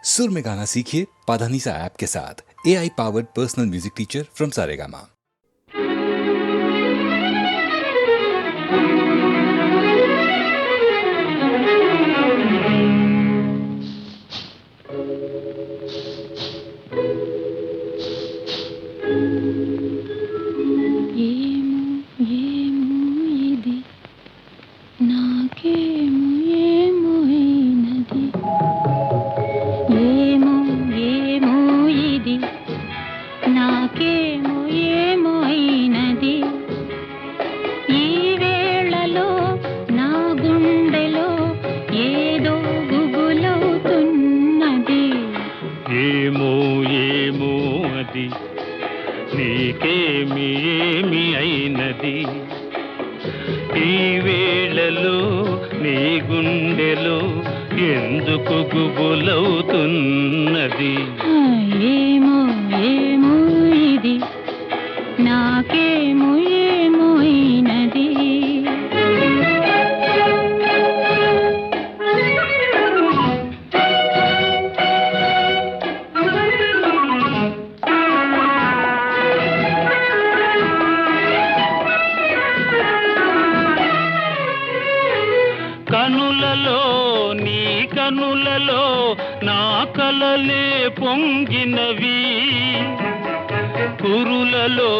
सुर में गाना सीखिए पाधानीसा ऐप के साथ। AI powered personal music teacher from Saregama. నీకేమి అయినది ఈ వేళలో నీ గుండెలో ఎందుకు గుబులవుతున్నది ఏమో ఏమో ఇది నాకేమో ఏమో అయినది కనులలో నా కలలే పొంగినవి కురులలో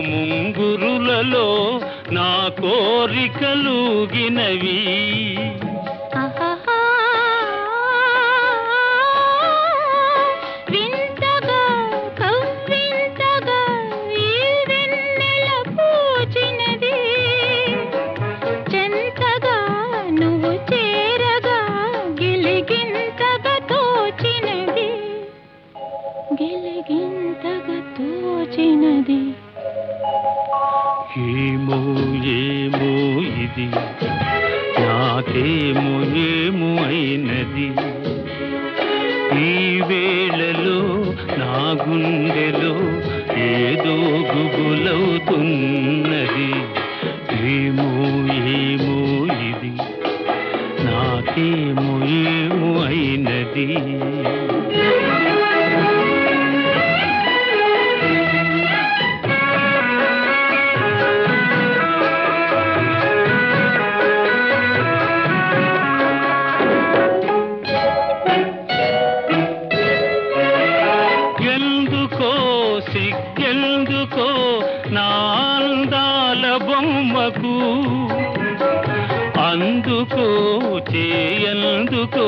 ముంగురులలో నా కోరికలుగినవి ఏమో ఏమో ఇది నాకేమో ఏమో అయినది ఈ వేళలో నా గుండెలో ఏదో గుబులవుతున్నది ఏమో ఏమో ఇది నాకేమో ఏమో అయినది సిగ్గెందుకో నా అందాల బొమ్మకు అందుకో చేయందుకో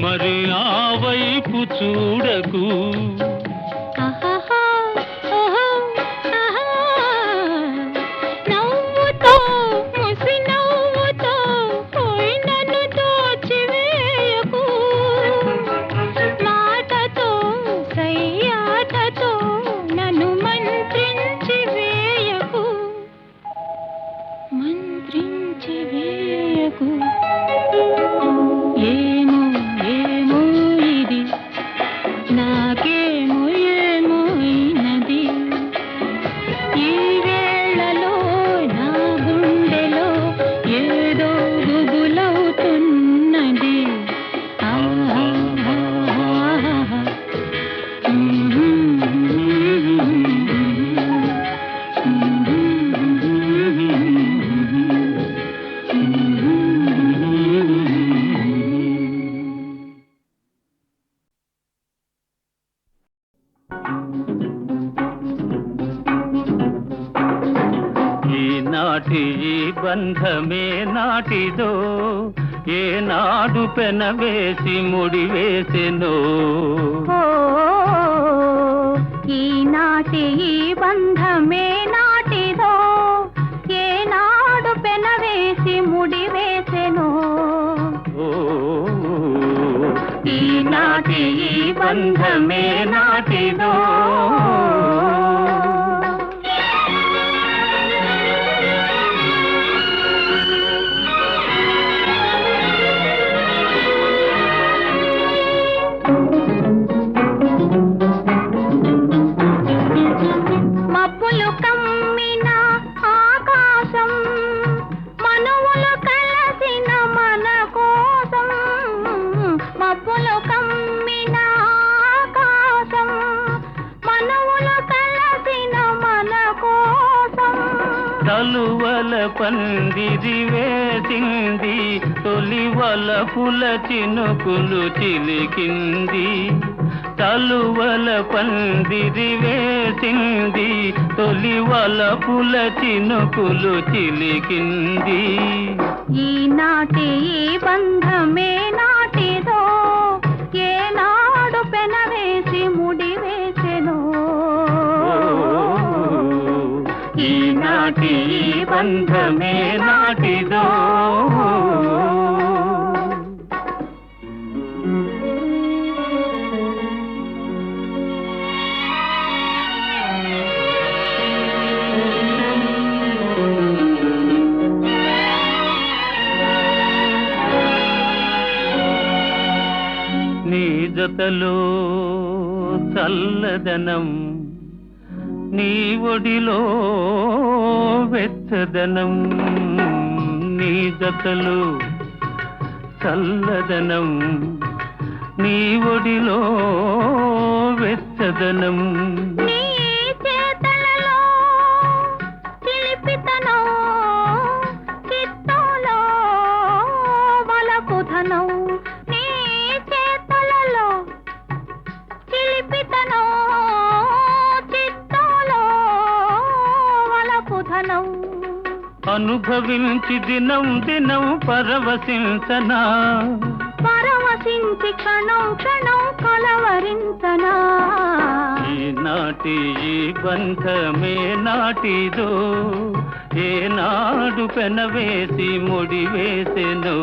మరి ఆ వైపు చూడకు ఏమో ఏమో ఇది నాకేమో ఏమో అయినది ఈ వేళలో నా గుండెలో ఏదో గుబులవుతున్నది ఈనాటి ఈ బంధమే నాటిదో ఏనాడు పెనవేసి ముడివేసెనో ఈనాటి ఈ బంధమే నాటిదో ఏనాడు పెనవేసి ముడివేసెనో ఈనాటి ఈ బంధమే నాటిదో మబ్బులు కమ్మిన పందిరి వేసింది తొలి వలపుల చినుకులు చిలికింది తలువల పందిరి వేసింది తొలి వలపుల చినుకులు చిలికింది ఈనాటి ఈ బంధమే నాటిదో ఏనాడు పెనవేసి ముడి వేసెను ఈనాటి ఈ బంధమే నాటిదో నీ జతలో చల్లదనం నీ ఒడిలో వెచ్చదనం నీ జతలో చల్లదనం నీ ఒడిలో వెచ్చదనం నీ చేతలలో చిలిపితనం చిత్తోలో వలపుధనం నీ చేతలలో చిలిపితనం చిత్తోలో వలపుధనం అనుభవించి దినం దినం పరవశించనా పరవశించి క్షణం క్షణం కలవరించనా ఈనాటి ఈ బంధమే నాటిదో ఏనాడు పెనవేసి ముడి వేసెను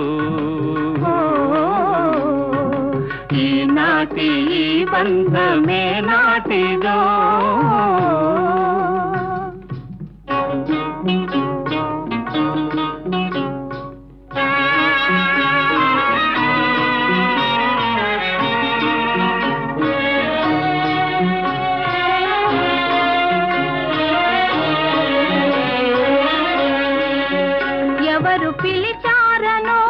ఈనాటి ఈ బంధమే నాటిదో ఎవరు పిలిచారనో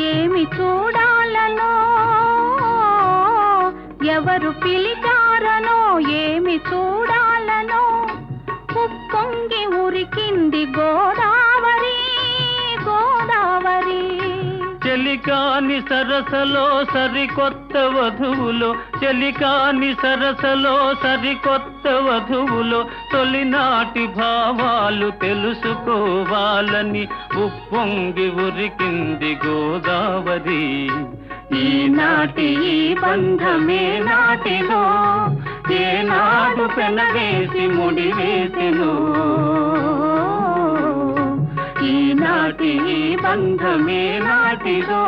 ఏమి చూడాలనో ఎవరు పిలిచారనో ఏమి చూడాలనో ఉప్పొంగి ఉరికింది గోదావరి గోదావరి చెలికాని సరసలో సరికొత్త వధువులో చెలికాని సరసలో సరికొత్త వధువులో తొలినాటి భావాలు తెలుసుకోవాలని ఉప్పొంగి ఉరికింది గోదావరి ఈనాటి ఈ బంధమే నాటిదో ఏనాడు పెనవేసి ముడి వేసెను ఈనాటి ఈ బంధమే నాటిదో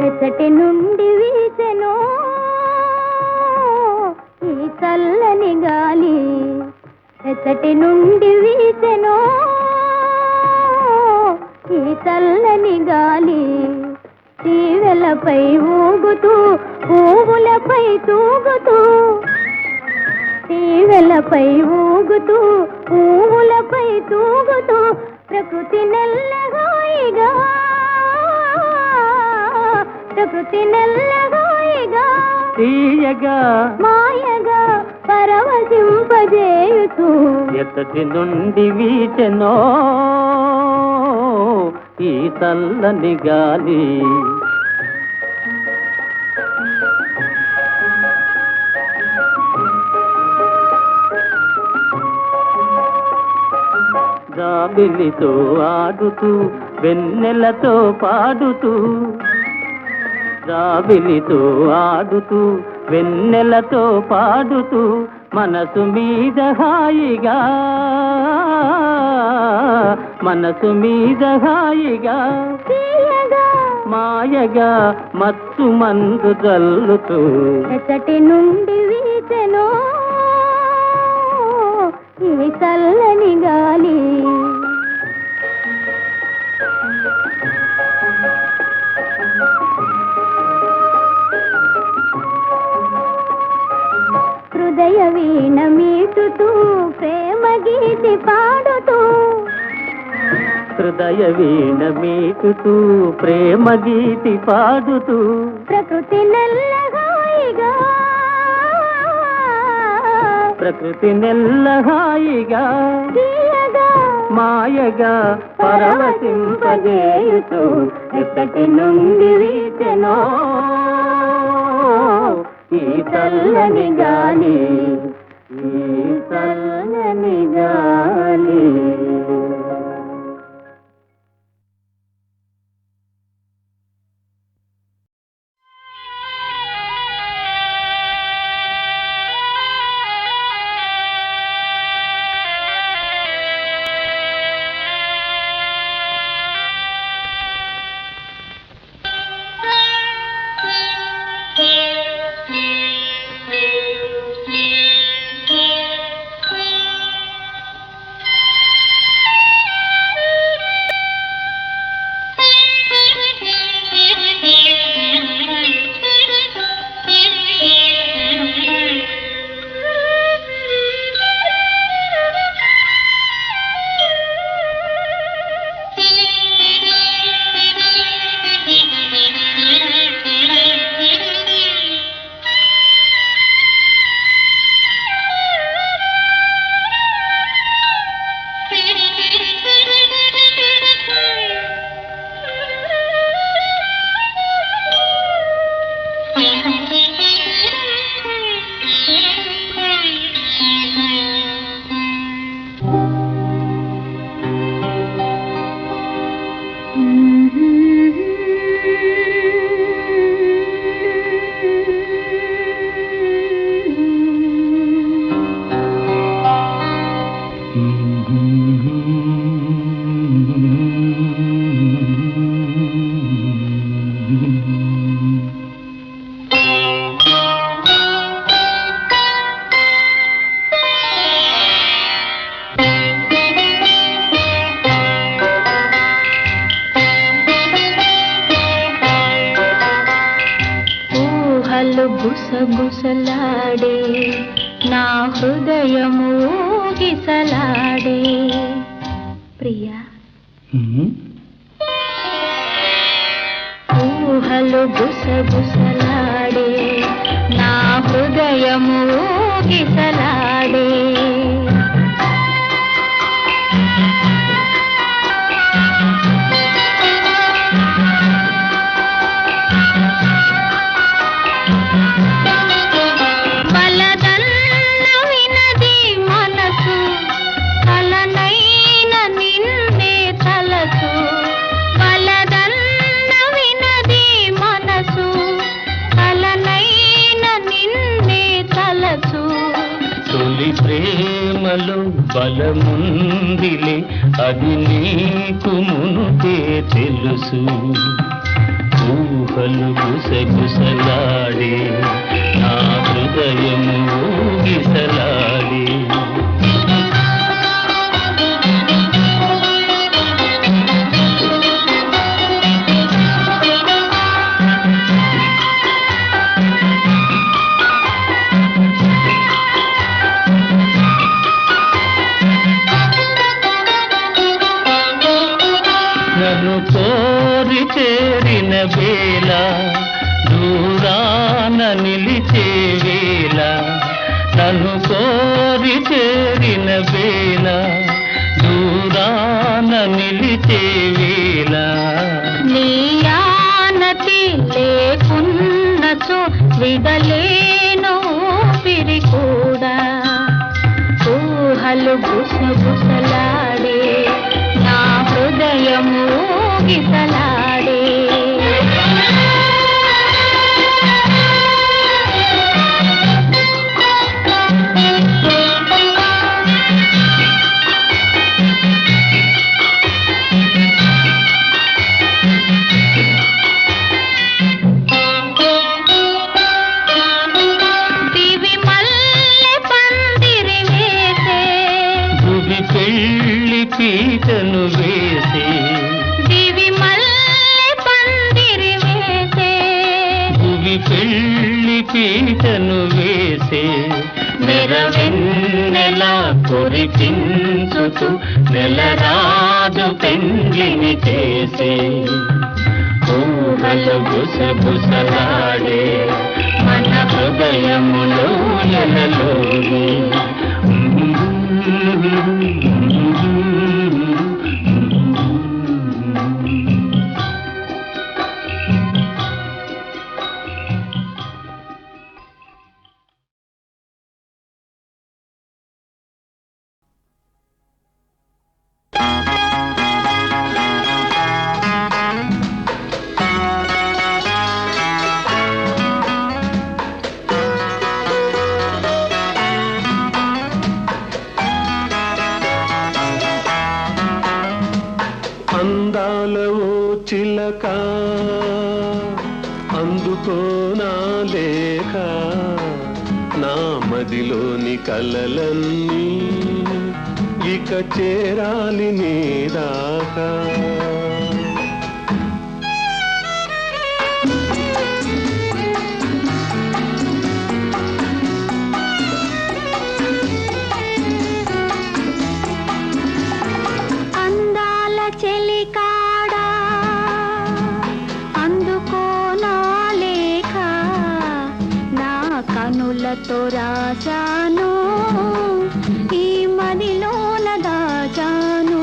ఎచ్చటి నుండి వీసెను ఈ చల్లని గాలి ఎచ్చటి నుండి వీసెను ఈ చల్లని గాలి తీవెలపై ఊగుతూ పువ్వులపై తూగుతూ తీవెలపై ఊగుతూ పువ్వులపై తూగుతూ ప్రకృతి నెల్లగాయిగా ప్రకృతి నెల్లగాయిగా తీయగా మాయగా పరవశింపజేయుతూ ఎత్తటి నుండి వీచెనో ఈ చల్లని గాలి జాబిలితో ఆడుతూ వెన్నెలతో పాడుతూ జాబిలితో ఆడుతూ వెన్నెలతో పాడుతూ మనసు మీద హాయిగా మనసు మీద హాయిగా తీయగా మాయగా మత్తు మందు జల్లుతూ ఎచ్చటి నుండి వీచెను ఈ చల్లని గాలి వీణ మీటుతూ ప్రేమ గీతి పాడుతూ హృదయ వీణ మీటుతూ ప్రేమ గీతి పాడుతూ ప్రకృతి నెల్లహాయిగా ప్రకృతి నెల్లహాయిగా తీయగా మాయగా పరవశింపజేయుతూ ఎక్కటి నుండి వీచెనో ఈ చల్లని గాలి ఈ చల్లని గాలి. గుసగుసలాడే నా హృదయము గిసలాడే ప్రియా ఊహలు గుసగుసలాడే నా హృదయము గిసలాడే ప్రేమలో బలముందిలే అది నీకు మునుపే తెలుసు ఊహలు గుసగుసలాడే నా హృదయము ఊగిసలాడే కోరి చేరిన వేళ దూరాన నిలిచే వేళ నన్ను కోరి చేరిన వేళ దూరాన నిలిచే వేళ నీయానతి లేకున్నచో విడలేను పిరి కూడా ఊహలు గుసగుసలాడే నా హృదయము గిసలాడే దివి మల్లె పందిరి వేసే భువి పెళ్లి పీటను వేసే పెళ్లి పీటను వేసే నెరవెన్నెలా కురిపించుతూ నెలరాజు పెండ్లిని చేసే ఊహలు బుసబుసలాడే మన హృదయములో ఎలలోని చిలక అందుకోనా లేక నా మదిలోని కలలన్నీ ఇక చేరాలి నీ దాకా కనులతో రాశాను ఈ మదిలోన దాచాను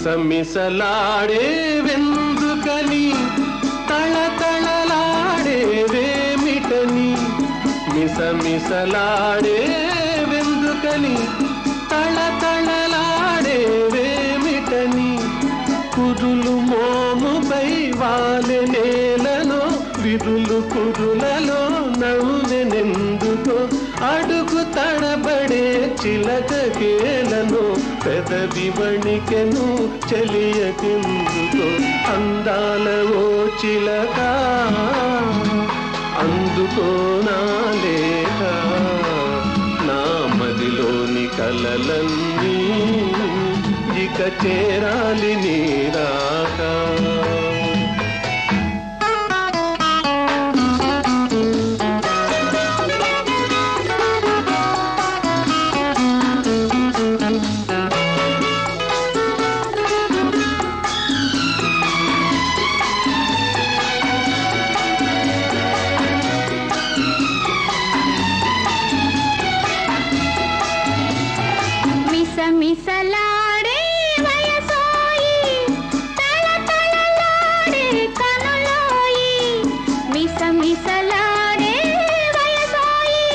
మిసమిసలాడే వెందుకని తళతళలాడేవేమిటని మిసమిసలాడే వెందుకని తళతళలాడేవేమిటని కురులు మోముపై వాలె నేలలో విరులు కురులలో నవ్వెనెందుకో అడుగు తడబడే చిలకకేలను పెదవి వణికెను చెలియకెందుకో అందాల ఓ చిలక అందుకోనా లేక నా మదిలోని కలలన్నీ ఇక చేరాలి నీ దాకా మిసమిసలాడే వయసోయి తళతళలాడే కనులోయి మిసమిసలాడే వయసోయి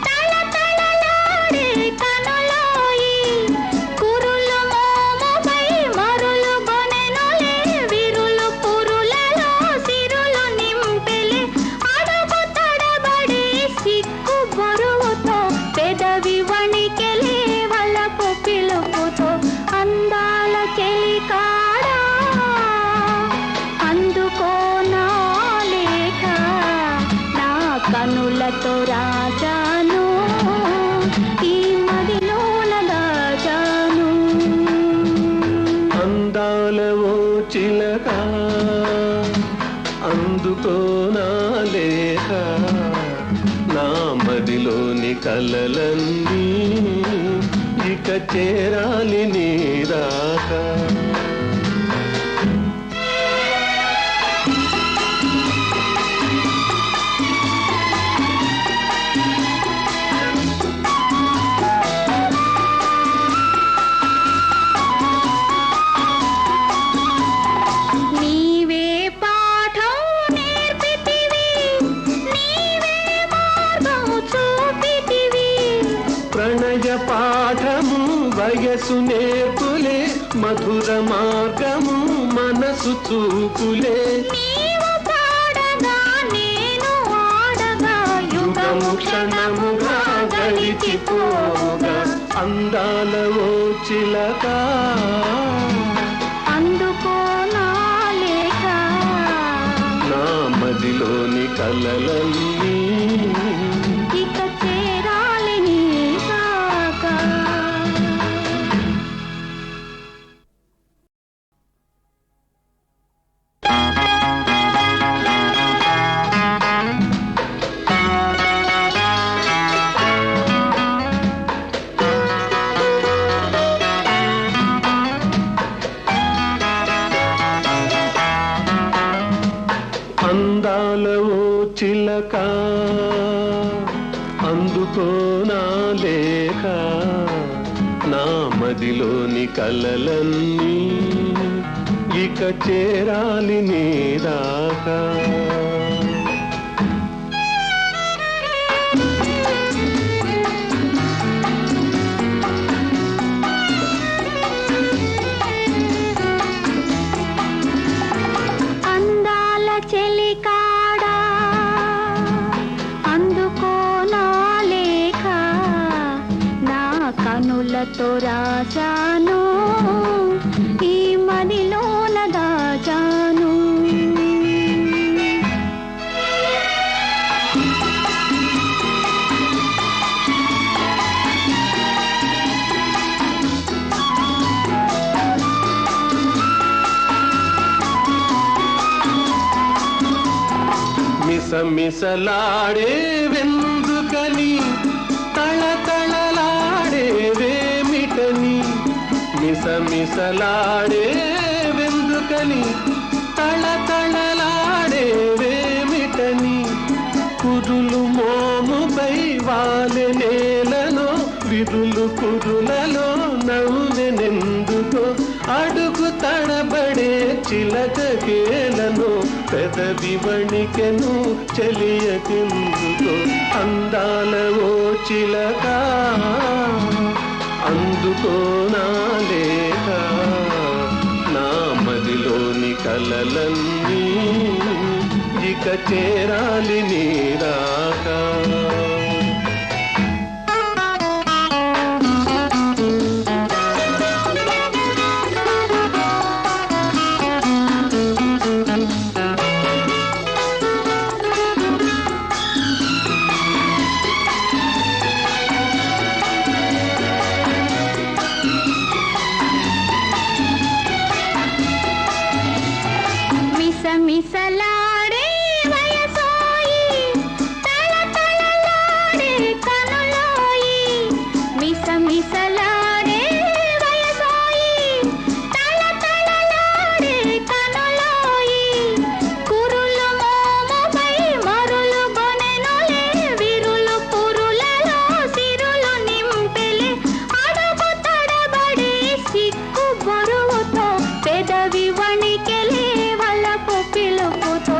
తళతళలాడే కనులోయి కురులు మోముపై మరులు గొనెనులే విరులు పురులలో సిరులు నింపెలే అడుగు తడబడే సిక్కు బరువుతో పెదవి వణికెలే పిలుపుతో అందాల చెలికాడా అందుకోనా లేక నా కనులతో రాజాను ఈ మదిలోన దాచాను అందాల ఓ చిలక అందుకోనా లేక నా మదిలోని కలలన్నీ ఇక చేరాలి నీ దాకా నీవే పాఠం నేర్పితివి నీవే మార్గం చూపితివి ప్రణయ పాఠము వయసు నేర్పులే మధుర మార్గము మనసు చూపులే నీవు పాడగా నేను ఆడగా యుగము క్షణముగా గడిచిపోగా అందాల ఓ చిలక అందుకోనా లేక నా మదిలోని కలలన్నీ చిలక అందుకోనా లేక నా మదిలోని కలలన్నీ ఇక చేరాలి నీ దాకా అందాల చెలికాడా అందుకోనా లేక నా కనులతో రాశాను ఈ మదిలోన దాచాను మిసమిసలాడే వెందుకని తళతళలాడే వేమిటని మిసమిసలాడే వెందుకని తళతళలాడే వేమిటని కురులు మోముపై వాలె నేలను విరులు కురులలో నవ్వెనెందుకో అడుగు తడబడే చిలకకేలను పెదవి వణికెను చెలియకెందుకో అందాల ఓ చిలక అందుకోనా లేక నా మదిలోని కలలన్నీ ఇక చేరాలి నీ దాకా మిసమిసలాడే వయసోయి తళతళలాడే కనులోయి మిసమిసలాడే వయసోయి తళతళలాడే కనులోయి కురులు మోముపై మరులు గొనెనులే విరులు పురులలో సిరులు నింపెలే అడుగు తడబడే సిక్కు బరువుతో పెదవి వణికెలే వలపు పిలుపుతో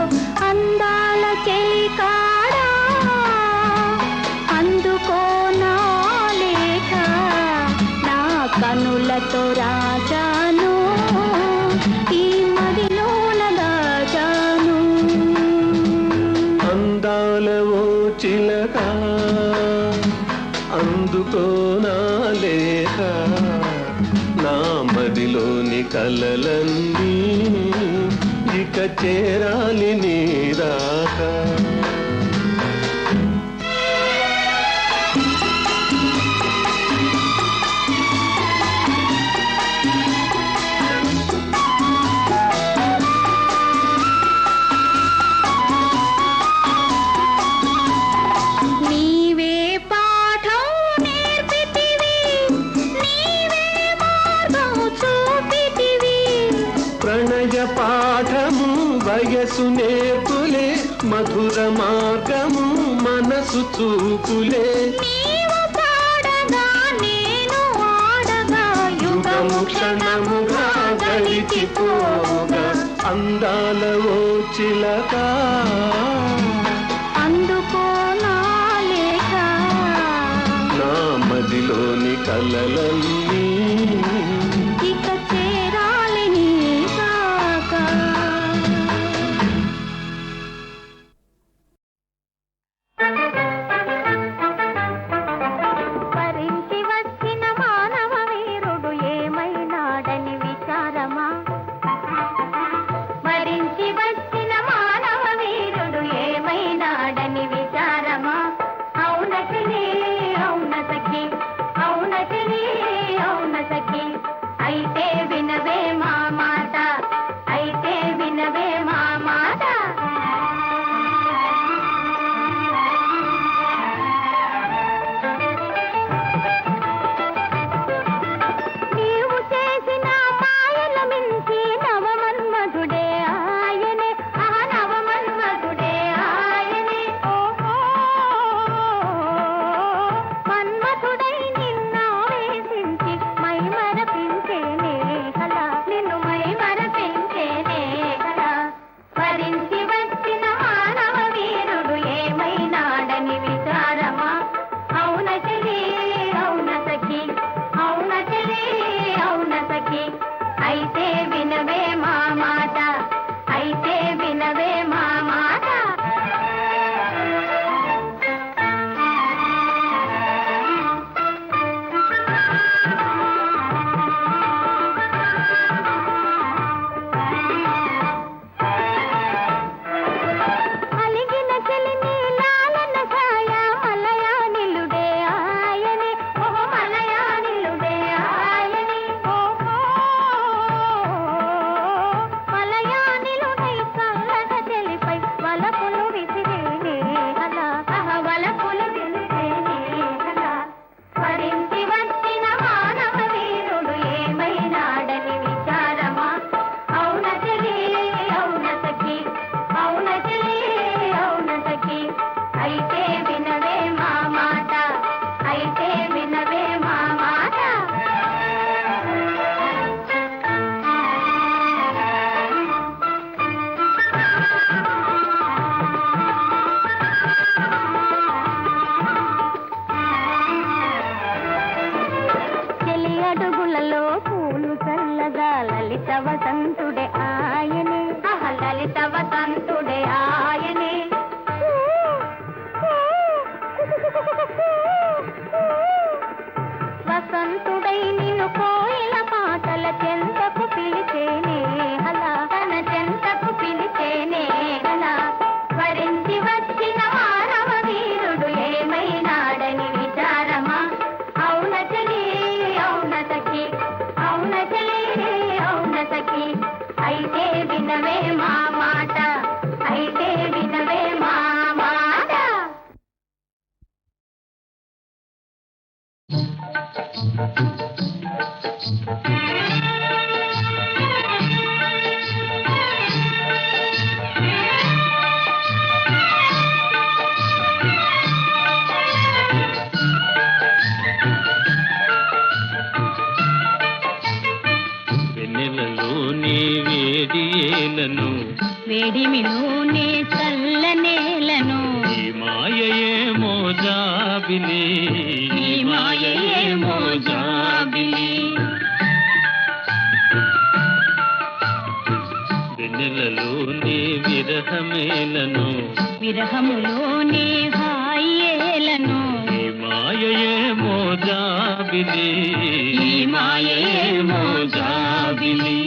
అందాల చెలికాడా అందుకోనా లేక నా కనులతో రాజాను ఈ మదిలోన దాచాను అందాల ఓ చిలక అందుకోనా లేక నా మదిలోని కలలన్నీ ఇక చేరాలి నీ దాకా నీవే పాఠం నేర్పితివి నీవే మార్గం చూపితివి ప్రణయ పాఠము వయసు నేర్పులే మధుర మార్గము మనసు చూపులే నీవు పాడగా నేను ఆడగా యుగము క్షణముగా గడిచిపోగా అందాల ఓ చిలక అందుకోనా లేక నా మదిలోని కలలన్నీ ఇక చేరాలి నీ దాకా పరించి వచ్చిన మానవ వీరుడు ఏమైనాడని విచారమా మరించి వచ్చిన మానవ వీరుడు ఏమైనాడని విచారమా అవునటిని అవునతకి అవునటిని వెన్నెలలోని వేడి ఏలను వేడిమిలోనే చల్లనేలను ఈ మాయయేమో జాబిలి ఈ మాయయేమో జాబిలి వెన్నెలలోని విరహమేలను విరహములోనే హాయేలను ఈ మాయయేమో జాబిలి ఈ మాయయేమో జాబిలి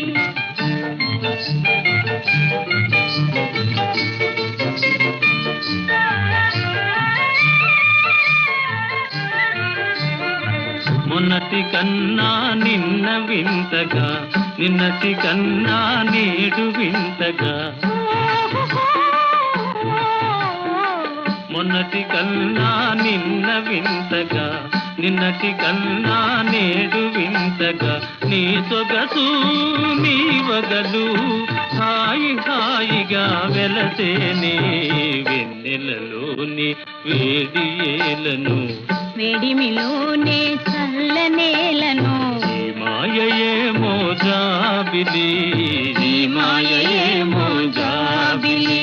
మొన్నటి కన్నా నిన్న వింతగా నిన్నటి కన్నా నేడు వింతగా మొన్నటి కన్నా నిన్న వింతగా నిన్నటి కన్నా నేడు వింతగా నీ సొగసు నీ వగలు హాయి హాయిగా వెలసేనే వెన్నెలలోని వేడి ఏలను వేడిమిలోనే చల్లనేలను ఈ మాయయేమో జాబిలి ఈ మాయయేమో జాబిలి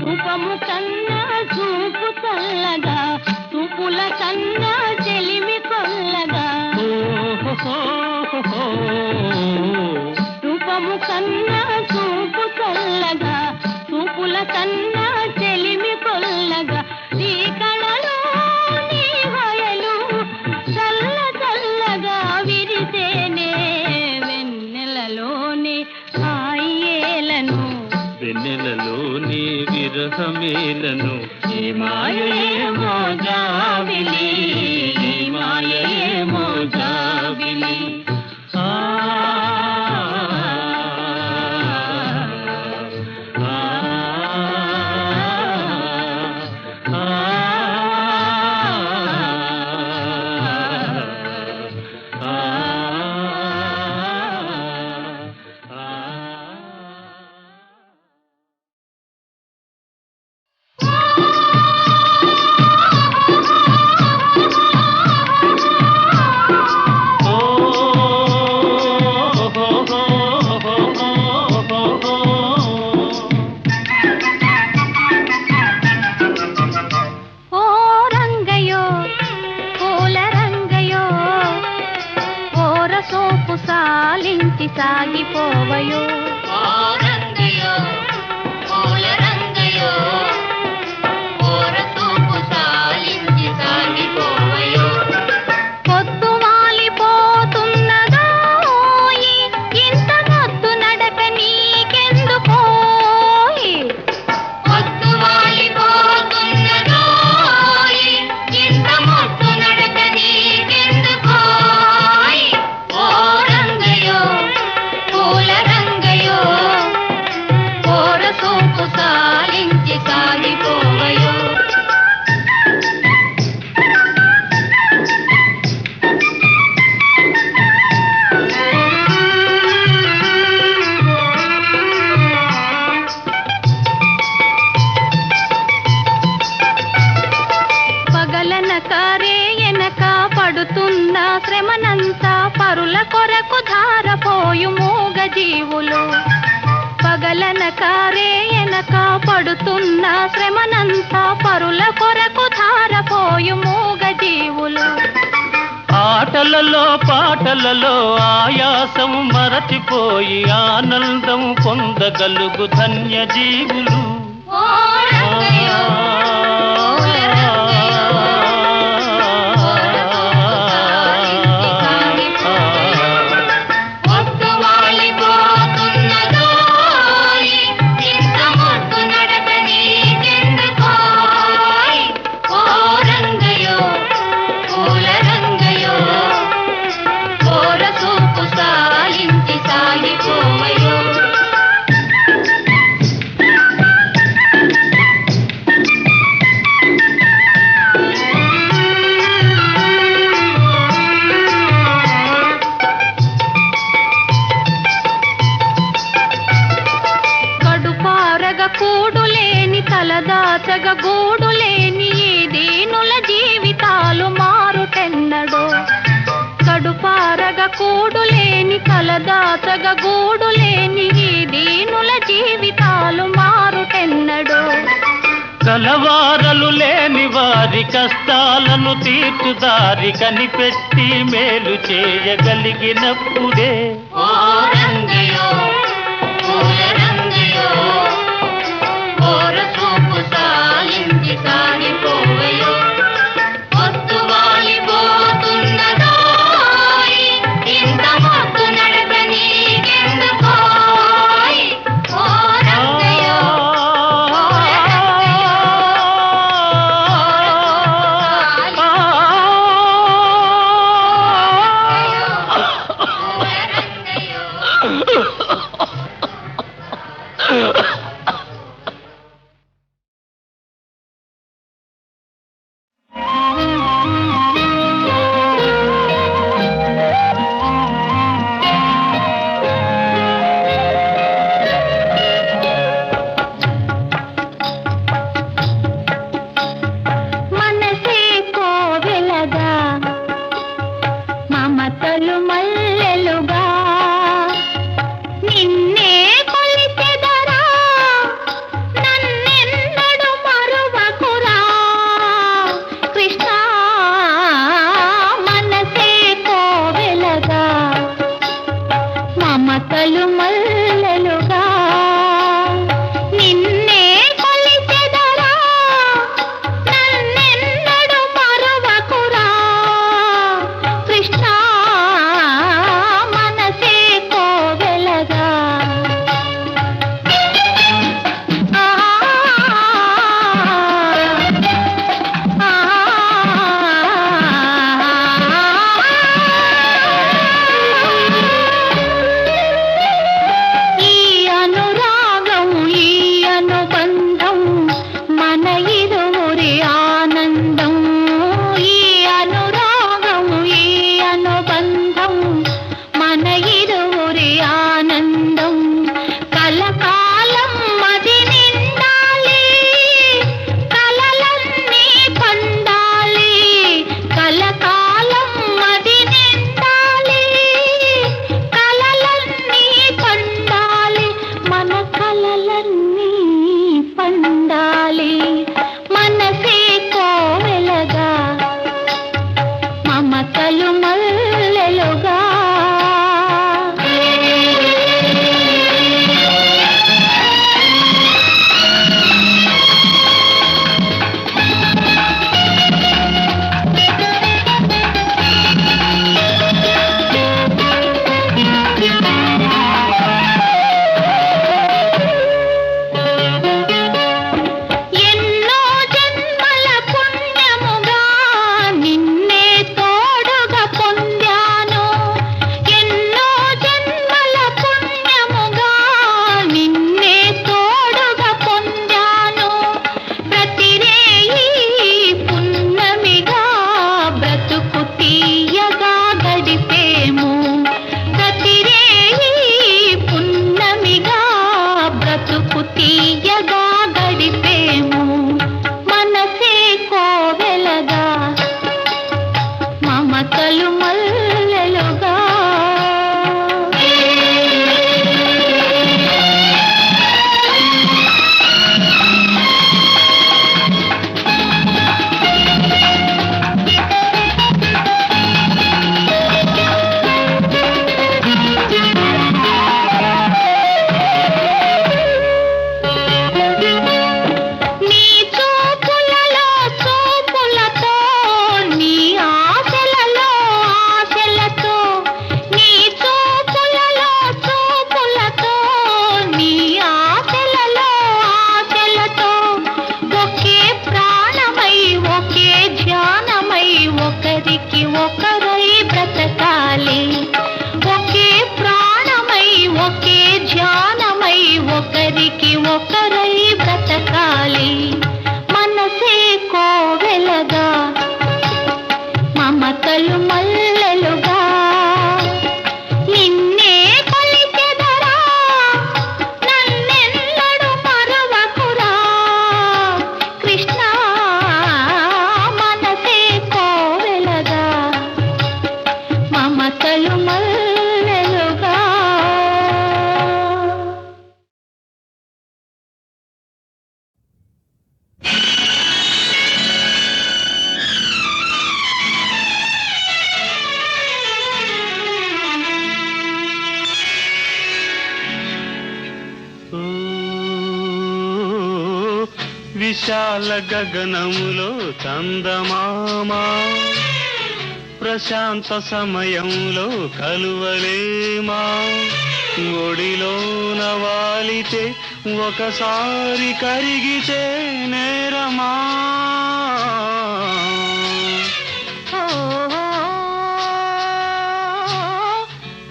రూపము కన్నా చూపు చల్లగా చూపుల కన్నా చెలిమి కొల్లగా రూపము కన్నా చూపు చల్లగా చూపుల కన్నా చెలిమి కొల్లగా నీ కళలో నీ హయలు చల్ల చల్లగా విరిసేనే వెన్నెలలోని హాయేలను వెన్నెలలోని విరహమేలను ఈ మాయయేమో జాబిలి ఈ మాయయేమో జాబిలి ఆ ఆ ఆ ఓ రంగయో పూల రంగయో ఓర సోపు సాలించి సాగిపోవయో పొద్దు వాలిపోతున్నదోయి ఇంత మొద్దు నడక నీకెందుకోయి పొద్దు వాలిపోతున్నదోయి ఇంత మొద్దు నడక నీకెందుకోయి ఓ రంగయో పూల రంగయో ఓర సోపు సాలించి సాగిపోవయో పగలనక రేయనక పడుతున్న శ్రమనంతా పరుల కొరకు ధారపోయు మూగ జీవులు పగలనక రేయనక పడుతున్న శ్రమనంతా పరుల కొరకు ధారపోయు మూగ జీవులు ఆటలలో పాటలలో ఆయాసం మరచిపోయి ఆనందం పొందగలుగు ధన్య జీవులు ఓ రంగయో పూల రంగయో ఓర సోపు సాలించి సాగిపోవయో పొద్దు వాలిపోతున్నదోయి ఇంత మొద్దు నడక నీకెందుకోయి ఓ రంగయో పూల రంగయో ఓర సోపు సాలించి సాగిపోవయో కూడులేని కలదాచగ గూడులేని ఈ దీనుల జీవితాలు మారుటెన్నడో. కలవారలు లేని వారి కష్టాలను తీర్చుదారి కనిపెట్టి మేలు చేయగలిగినప్పుడే ఓ రంగయో పూల రంగయో ఓర చూపు సాలించి సాగిపోవయో. పొద్దు వాలిపోతున్నదోయ్ ఇంత మొద్దు నడక నీకెందుకోయ్. ఓ రంగయో మనసే కోవెలగా మమతలు మల్లెలుగా నిన్నే కొలిచెదరా నన్నెన్నడు మరువకురా కృష్ణ. మనసే కోవెలగా మమతలు మల్లెలుగా నిన్నే కొలిచెదరా నన్నెన్నడు మరువకురా కృష్ణ. మనసే కోవెలగా ఆ ఈ అనురాగం ఈ అనుబంధం మన ఇరువురి ఆనందం. ఈ అనురాగం ఈ అనుబంధం మన ఇరువురి ఆనందం. కలకాలం మది నిండాలి కలలన్నీ పండాలి. కలకాలం మది నిండాలి కలలన్నీ పండాలి. మన కలలన్నీ పండాలి. మనసే కోవెలగా మమతలు మల్లెలుగా. ఎన్నో జన్మల పుణ్యముగా నిన్నే తోడుగా పొందాను. ఎన్నో జన్మల పుణ్యముగా నిన్నే తోడుగా పొందాను. ప్రతిరేయి పున్నమిగా బ్రతుకు తీయగా గడిపేము. ప్రతిరేయి పున్నమిగా బ్రతుకు తీయగా గడిపేము. మనసే కోవెలగా మమతలు మల్లెలుగా. నీ చూపులలో చూపులతో నీ ఆశలలో ఆశలతో. నీ చూపులలో చూపులతో నీ ఆశలలో ఆశలతో. ఒకే ప్రాణమై ఒకే ధ్యానమై ఒకరికి ఒకరై బ్రతకాలి. ఒకే ప్రాణమై ఒకే ధ్యానమై ఒకరికి ఒకరై బ్రతకాలి. మనసే కోవెలగా మమతలు మల్లెలుగా నిన్నే కొలిచెదరా నన్నెన్నడు మరువకురా కృష్ణ. మనసే కోవెలగా మమతలు మల్లెలుగా. విశాల గగనములో చందమామ ప్రశాంత సమయంలో కలువలేమా ఒడిలోన వాలితే ఒకసారి కరిగితే నేరమా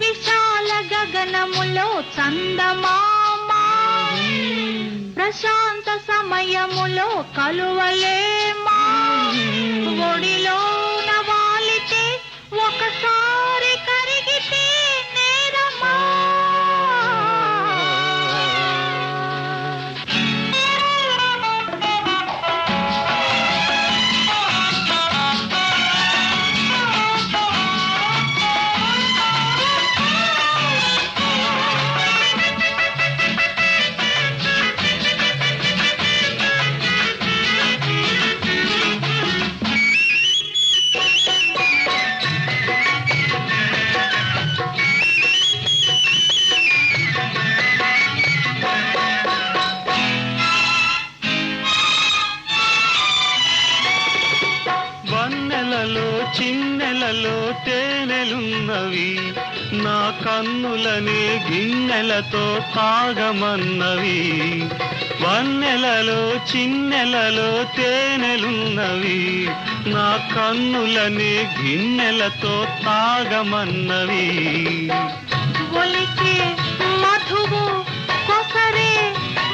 విశాల గగనములో చందమామ ప్రశాంత సమయములో కలువలేమా ఒడిలోన వాలితే ఒకసారి కరిగితే నేరమా వన్నెలలో చిన్నెలలో తేనెలున్నవి నా కన్నులనే గిన్నెలతో తాగమన్నవి వన్నెలలో చిన్నెలలో తేనెలున్నవి నా కన్నులనే గిన్నెలతో తాగమన్నవి ఒలికే మధువు కొసరే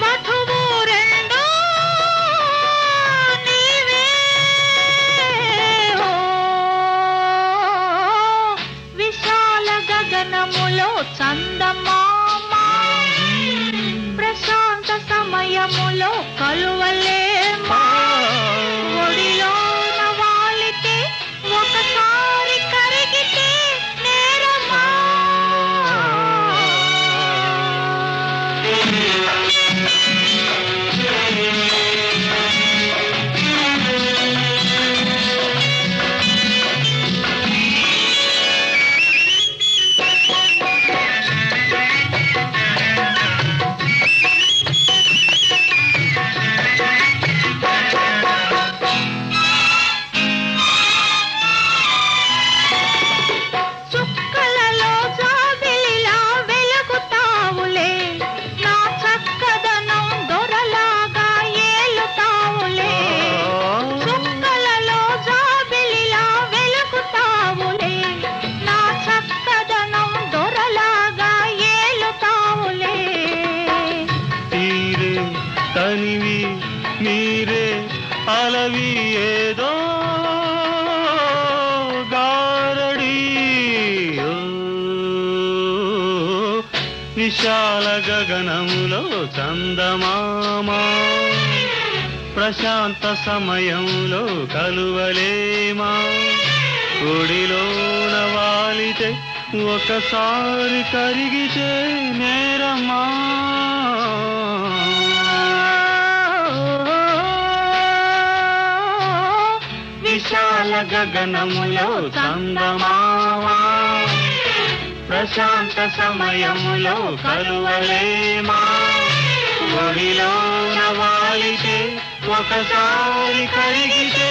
మధువు రెండు నీవే ఓ విశాల గగనములో చందమామ ప్రశాంత సమయములో కలువలేమా ఒడిలోన వాలితే ఒకసారి కరిగితే నేరమా చుక్కలలో జాబిలిలా వెలుగుతావులే నా చక్కదనం దొరలాగా ఏలుతావులే చుక్కలలో జాబిలిలా వెలుగుతావులే నా చక్కదనం దొరలాగా ఏలుతావులే తీరే తనివి మీరే అలవి ఏదో గారడి ఓ, విశాల గగనములో చందమామ ప్రశాంత సమయంలో కలువలేమా ఒడిలోన వాలితే ఒకసారి కరిగితే నేరమా విశాల గగనములో చందమామ ప్రశాంత సమయములో కలువలేమా ఒడిలోన వాలితే ఒకసారి కరిగితే